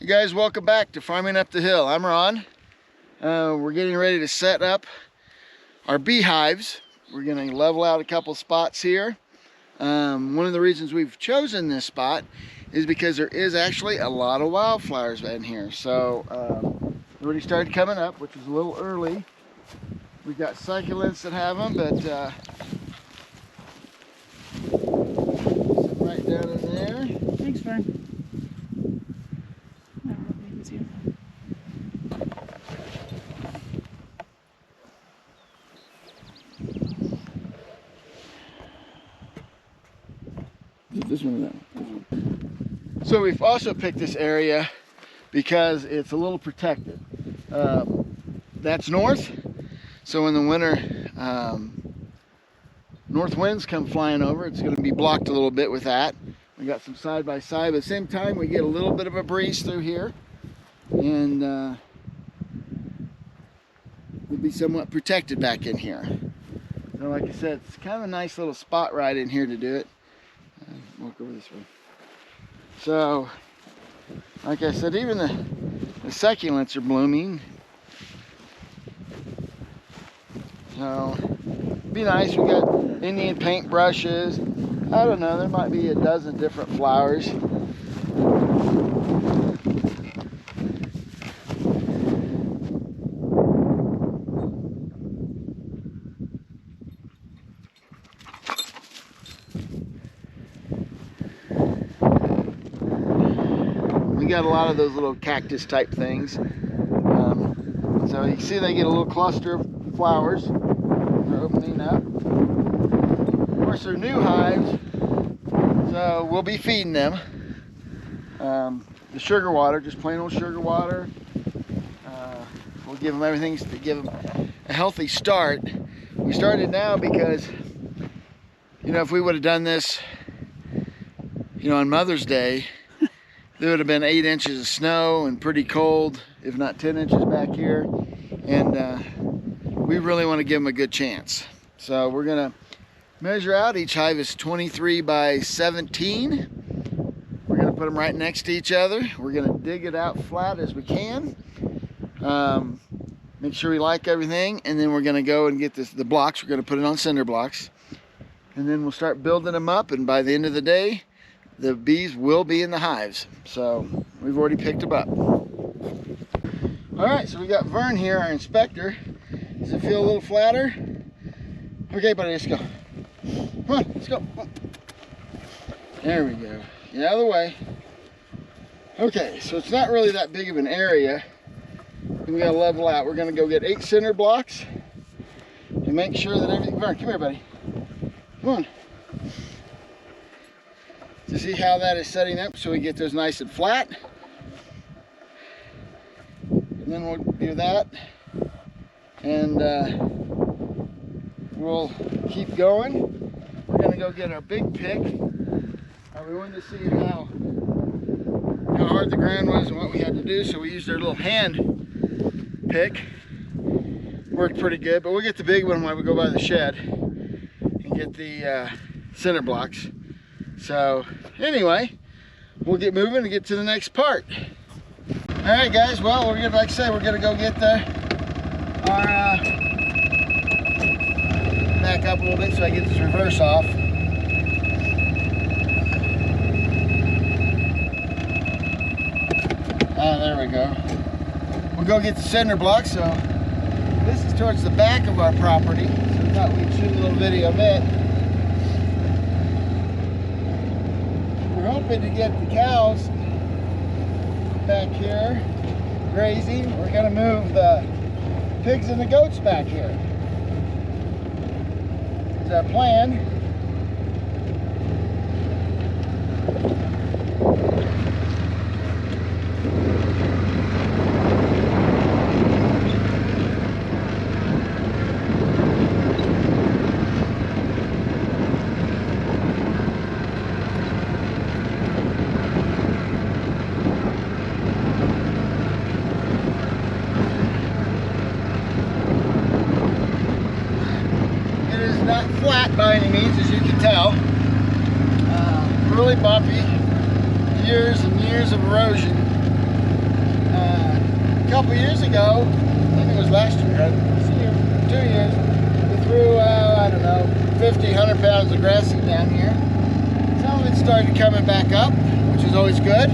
Hey guys, welcome back to Farming Up the Hill. I'm Ron. We're getting ready to set up our beehives. We're going to level out a couple spots here. One of the reasons we've chosen this spot is because there is actually a lot of wildflowers in here. So they already started coming up, which is a little early. We've got succulents that have them, but right down in there. Thanks, Vern. This one or that one? So we've also picked this area because it's a little protected. That's north, so in the winter, north winds come flying over. It's going to be blocked a little bit with that. We got some side by side, but at the same time we get a little bit of a breeze through here, and we'll be somewhat protected back in here. So like I said, it's kind of a nice little spot right in here to do it. Walk over this way. So, like I said, even the succulents are blooming. So, it'd be nice. We got Indian paint brushes. I don't know, there might be a dozen different flowers. We got a lot of those little cactus type things. So you can see they get a little cluster of flowers. They're opening up. Of course, they're new hives, so we'll be feeding them the sugar water, just plain old sugar water. We'll give them everything to give them a healthy start. We started now because, you know, if we would have done this, you know, on Mother's Day, there would have been 8 inches of snow and pretty cold, if not 10 inches back here. And we really want to give them a good chance. So we're going to measure out. Each hive is 23 by 17. We're going to put them right next to each other. We're going to dig it out flat as we can. Make sure we like everything. And then we're going to go and get the blocks. We're going to put it on cinder blocks. And then we'll start building them up. And by the end of the day, the bees will be in the hives. So we've already picked them up. All right, so we got Vern here, our inspector. Does it feel a little flatter? Okay, buddy, let's go. Come on, let's go. There we go. Get out of the way. Okay, so it's not really that big of an area. We gotta level out. We're gonna go get 8 cinder blocks and make sure that everything. Vern, come here, buddy. Come on. To see how that is setting up so we get those nice and flat. And then we'll do that. And we'll keep going. We're gonna go get our big pick. We wanted to see how hard the ground was and what we had to do, so we used our little hand pick. Worked pretty good, but we'll get the big one when we go by the shed and get the cinder blocks. So anyway, we'll get moving and get to the next part. All right, guys. Well, we're gonna, like I said, we're gonna go get our back up a little bit so I get this reverse off. There we go. We'll go get the cinder block. So this is towards the back of our property. So we thought we'd shoot a little video of it. We're hoping to get the cows back here grazing. We're going to move the pigs and the goats back here. Is our plan. Not flat by any means, as you can tell. Really bumpy. Years and years of erosion. couple years ago, I think it was last year, right? 2 years, we threw, I don't know, 50, 100 pounds of grass seed down here. Some of it started coming back up, which is always good.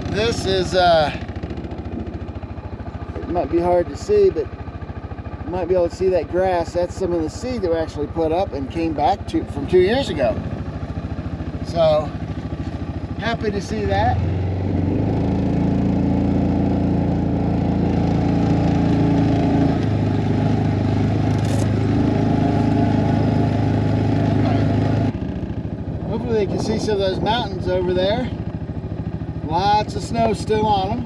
This is, it might be hard to see, but you might be able to see that grass. That's some of the seed that we actually put up and came back from 2 years ago. So, happy to see that. Hopefully they can see some of those mountains over there. Lots of snow still on them.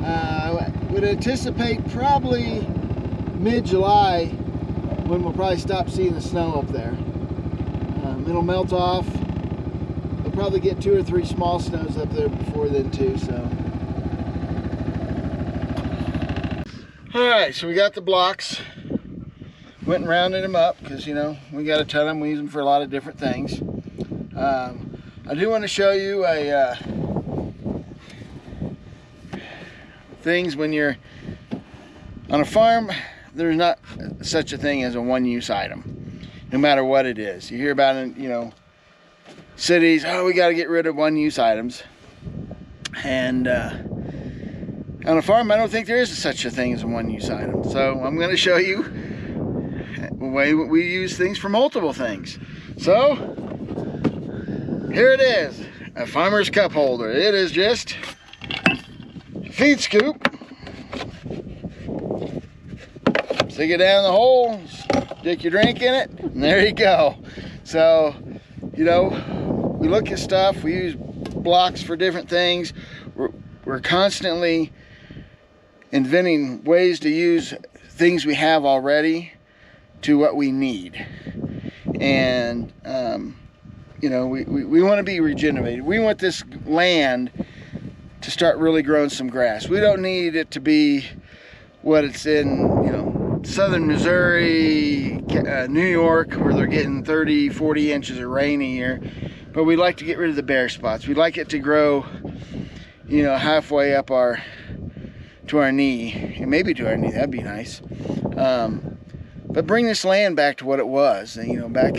I would anticipate probably mid-July when we'll probably stop seeing the snow up there. It'll melt off. We'll probably get 2 or 3 small snows up there before then too. So, all right, so we got the blocks. Went and rounded them up because, you know, we got a ton of them. We use them for a lot of different things. I do want to show you things when you're on a farm. There's not such a thing as a one-use item, no matter what it is. You hear about it, you know, cities, oh, we got to get rid of one-use items. And on a farm, I don't think there is such a thing as a one-use item. So I'm going to show you the way we use things for multiple things. So here it is, a farmer's cup holder. It is just a feed scoop. Stick it down the hole, stick your drink in it, and there you go. So, you know, we look at stuff, we use blocks for different things. We're constantly inventing ways to use things we have already to what we need. And, you know, we want to be regenerated. We want this land to start really growing some grass. We don't need it to be what it's in, you know, southern Missouri, New York, where they're getting 30, 40 inches of rain a year. But we like to get rid of the bare spots. We like it to grow, you know, halfway up to our knee, and maybe to our knee. That'd be nice. But bring this land back to what it was. And, you know, back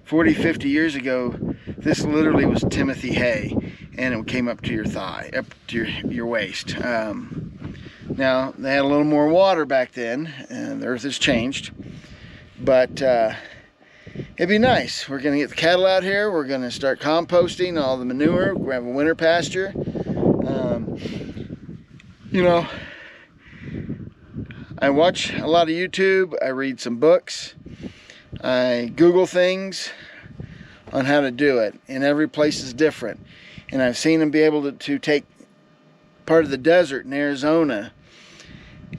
40, 50 years ago, this literally was Timothy hay, and it came up to your thigh, up to your waist. Now, they had a little more water back then, and the earth has changed, but it'd be nice. We're going to get the cattle out here. We're going to start composting all the manure. We're going to have a winter pasture. You know, I watch a lot of YouTube. I read some books. I Google things on how to do it, and every place is different. And I've seen them be able to take part of the desert in Arizona,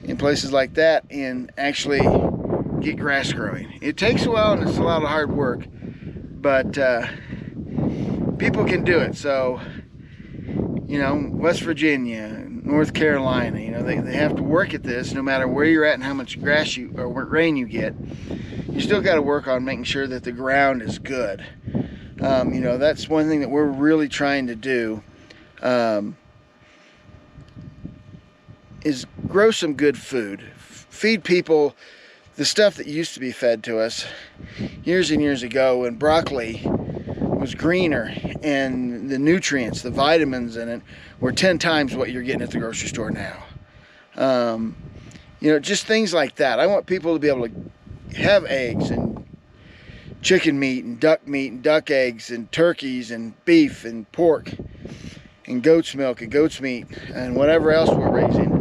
in places like that, and actually get grass growing. It takes a while and it's a lot of hard work, but people can do it. So, you know, West Virginia, North Carolina, you know, they have to work at this no matter where you're at and how much grass or rain you get. You still got to work on making sure that the ground is good. You know, that's one thing that we're really trying to do. Is grow some good food. Feed people the stuff that used to be fed to us years and years ago, when broccoli was greener and the nutrients, the vitamins in it, were 10 times what you're getting at the grocery store now. You know, just things like that. I want people to be able to have eggs and chicken meat and duck eggs and turkeys and beef and pork and goat's milk and goat's meat and whatever else we're raising.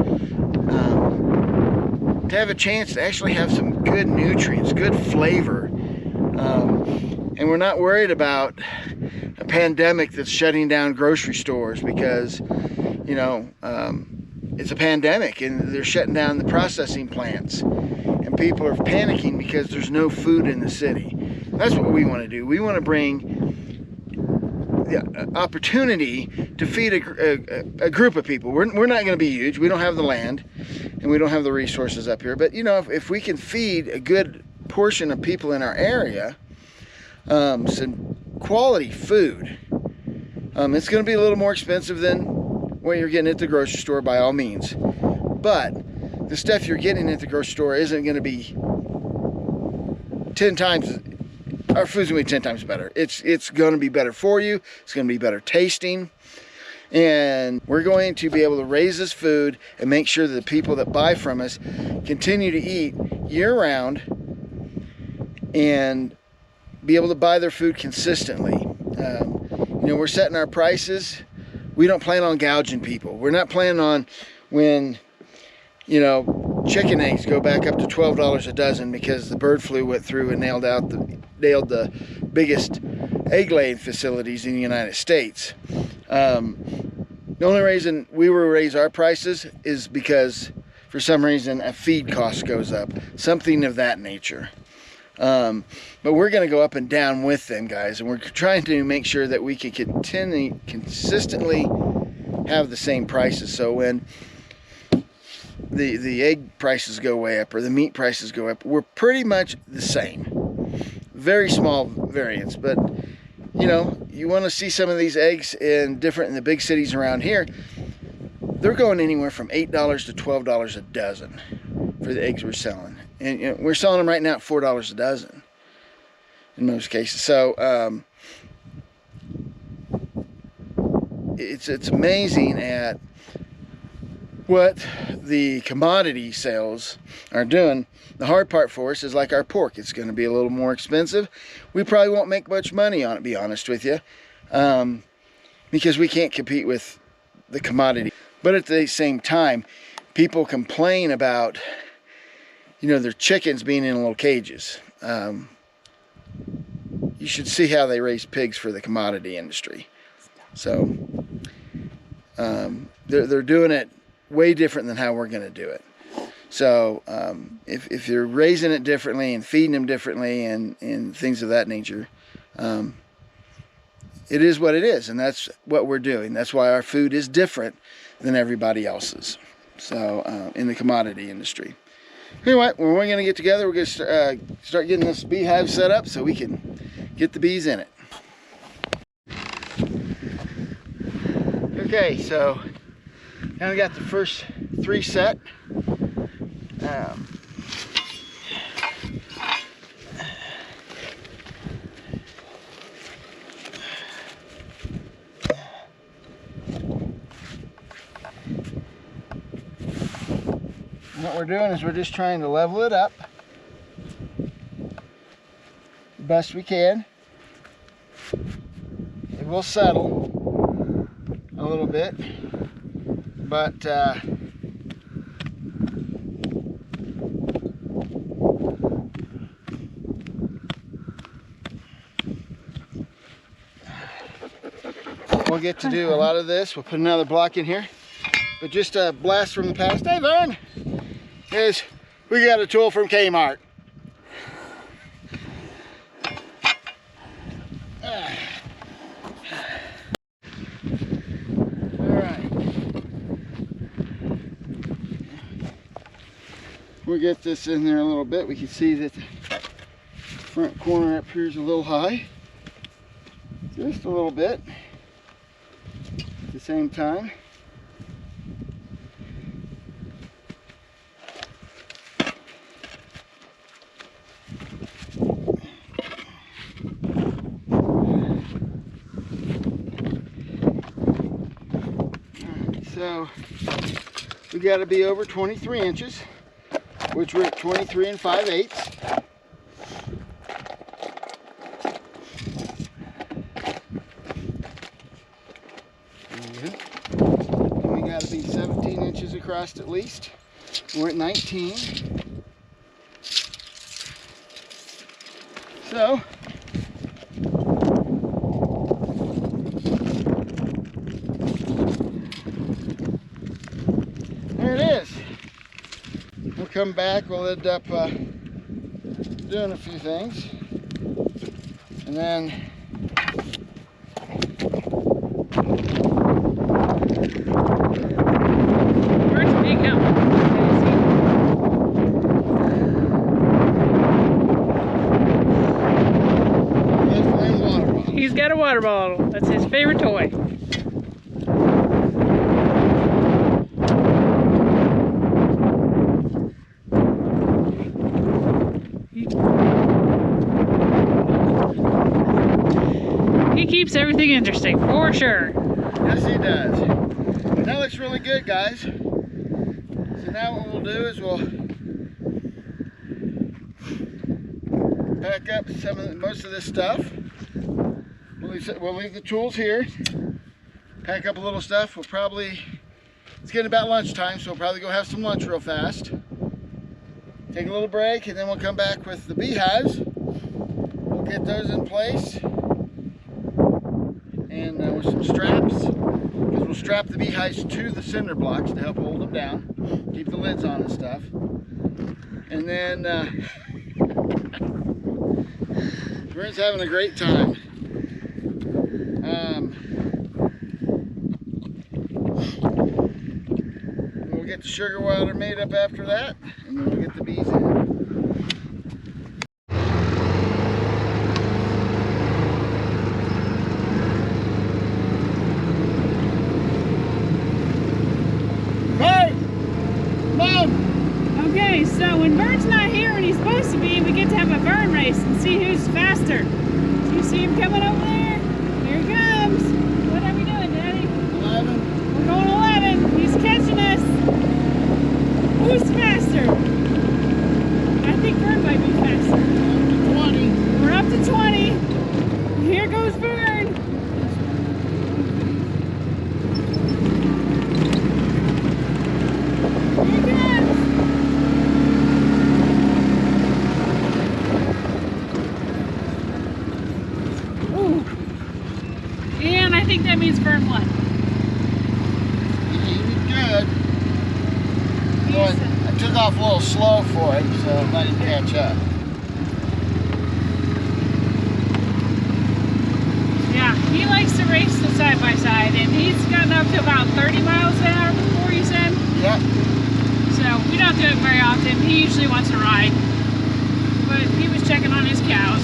To have a chance to actually have some good nutrients, good flavor. And we're not worried about a pandemic that's shutting down grocery stores because, you know, it's a pandemic and they're shutting down the processing plants. And people are panicking because there's no food in the city. That's what we want to do. We want to bring the opportunity to feed a group of people. We're not going to be huge. We don't have the land and we don't have the resources up here. But you know, if we can feed a good portion of people in our area some quality food, it's going to be a little more expensive than what you're getting at the grocery store by all means. But the stuff you're getting at the grocery store isn't going to be 10 times, our food's going to be 10 times better. It's going to be better for you. It's going to be better tasting. And we're going to be able to raise this food and make sure that the people that buy from us continue to eat year-round and be able to buy their food consistently. You know, we're setting our prices. We don't plan on gouging people. We're not planning on when, you know, chicken eggs go back up to $12 a dozen because the bird flu went through and nailed the biggest egg laying facilities in the United States. The only reason we will raise our prices is because for some reason a feed cost goes up, something of that nature. But we're going to go up and down with them, guys, and we're trying to make sure that we can consistently have the same prices. So when the egg prices go way up or the meat prices go up, we're pretty much the same. Very small variance, but you know, you want to see some of these eggs in the big cities around here. They're going anywhere from $8 to $12 a dozen for the eggs we're selling, and you know, we're selling them right now at $4 a dozen in most cases. So it's amazing at what the commodity sales are doing. The hard part for us is like our pork. It's going to be a little more expensive. We probably won't make much money on it, to be honest with you, because we can't compete with the commodity. But at the same time, people complain about, you know, their chickens being in little cages. You should see how they raise pigs for the commodity industry. So they're doing it way different than how we're going to do it. So if you're raising it differently and feeding them differently and things of that nature, it is what it is, and that's what we're doing. That's why our food is different than everybody else's. So in the commodity industry. Anyway, when we're going to get together, we're going to start getting this beehive set up so we can get the bees in it. Okay, so now we got the first 3 set. What we're doing is we're just trying to level it up the best we can. It will settle a little bit, but we'll get to do a lot of this. We'll put another block in here, but just a blast from the past. Hey, Vern, is we got a tool from Kmart. We'll get this in there a little bit. We can see that the front corner up here is a little high. Just a little bit. At the same time. So we got to be over 23 inches. Which we're at 23 5/8. And we got to be 17 inches across at least. We're at 19. So there it is. We'll come back, we'll end up doing a few things, and then water bottle. That's his favorite toy. He keeps everything interesting, for sure. Yes, he does. That looks really good, guys. So now what we'll do is we'll pack up most of this stuff. We'll leave the tools here. Pack up a little stuff. It's getting about lunchtime, so we'll probably go have some lunch real fast. Take a little break, and then we'll come back with the beehives. We'll get those in place. And with some straps, because we'll strap the beehives to the cinder blocks to help hold them down, keep the lids on and stuff. And then Vern's having a great time. We'll get the sugar water made up after that, and then we'll get the bees in. Okay, so when Vern's not here when he's supposed to be, we get to have a Vern race and see who's faster. Do you see him coming over there? Here he comes. What are we doing, Daddy? 11. We're going 11. He's catching us. Who's faster? I think Vern might be faster. 20. We're up to 20. Here goes Vern. Here he comes. And I think that means Vern won. He was good. Well, I took off a little slow for him, so let him catch up. Yeah, he likes to race the side by side, and he's gotten up to about 30 miles an hour before, you said? Yep. So we don't do it very often. He usually wants to ride, but he was checking on his cows.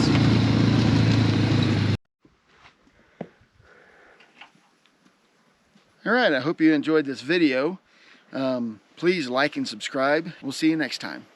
Alright, I hope you enjoyed this video. Please like and subscribe. We'll see you next time.